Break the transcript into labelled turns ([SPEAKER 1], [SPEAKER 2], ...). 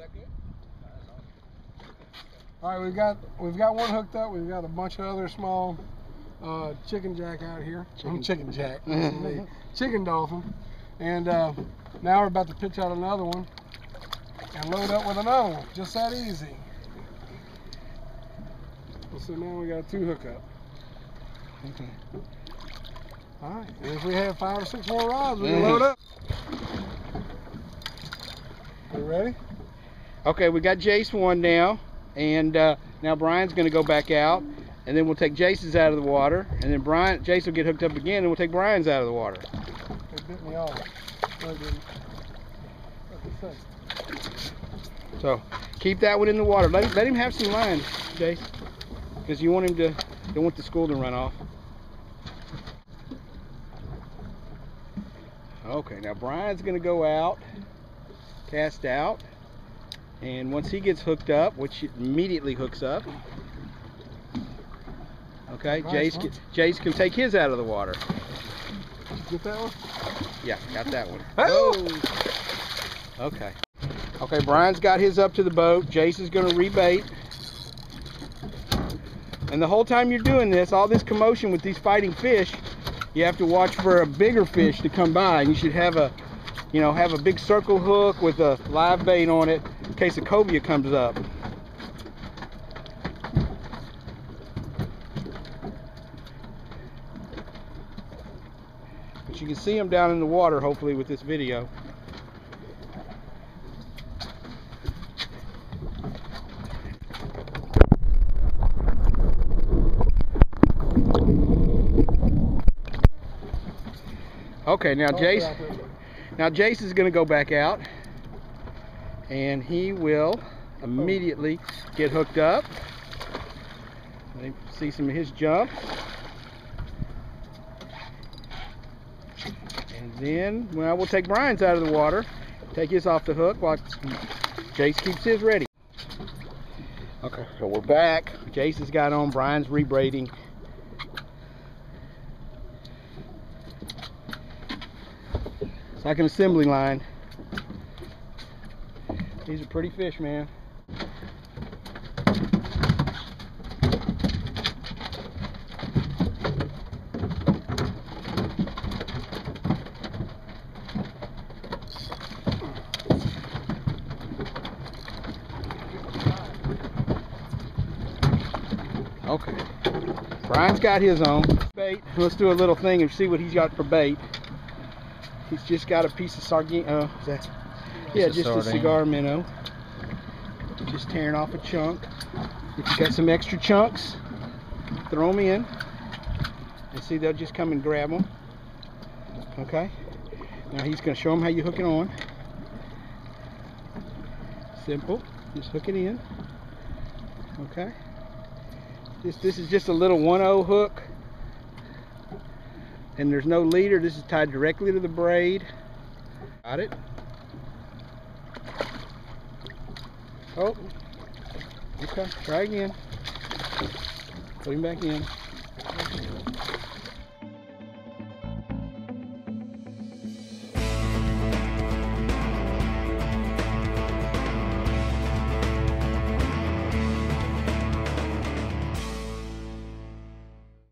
[SPEAKER 1] that good?
[SPEAKER 2] All right, we've got one hooked up. We've got a bunch of other small chicken jack out here. Chicken jack. Chicken dolphin. And now we're about to pitch out another one and load up with another one. Just that easy. So now we got 2 hookup. Okay. All right. And if we have 5 or 6 more rods, we can load up. You ready?
[SPEAKER 1] Okay, we got Jace one now, and now Brian's going to go back out, and then we'll take Jace's out of the water, and then Jace will get hooked up again, and we'll take Brian's out of the water.
[SPEAKER 2] It bit me off. No, it didn't.
[SPEAKER 1] So keep that one in the water. Let him have some line, Jace, because you want him to. Don't want the school to run off. Okay, now Brian's going to go out, cast out, and once he gets hooked up, which immediately hooks up, okay, nice, Jace can take his out of the water.
[SPEAKER 2] Did you get that one?
[SPEAKER 1] Yeah, got that one. Oh! Okay. Okay, Brian's got his up to the boat. Jace is going to rebait. And the whole time you're doing this, all this commotion with these fighting fish, you have to watch for a bigger fish to come by. And you should have a, have a big circle hook with a live bait on it in case a cobia comes up. But you can see them down in the water, hopefully, with this video. Okay, now Jace is going to go back out, and he will immediately get hooked up. Let me see some of his jump. And then, well, we'll take Brian's out of the water, take his off the hook while Jace keeps his ready. Okay, so we're back. Jace has got on, Brian's rebraiding. Like an assembly line. These are pretty fish, man. Okay. Brian's got his on. Bait. Let's do a little thing and see what he's got for bait. He's just got a piece of sargassum. Yeah, just a cigar minnow. Just tearing off a chunk. If you got some extra chunks, throw them in. And see, they'll just come and grab them. Okay. Now he's going to show them how you hook it on. Simple. Just hook it in. Okay. This is just a little 1/0 hook. And there's no leader. This is tied directly to the braid. Got it? Oh. Okay, try again. Put him back in.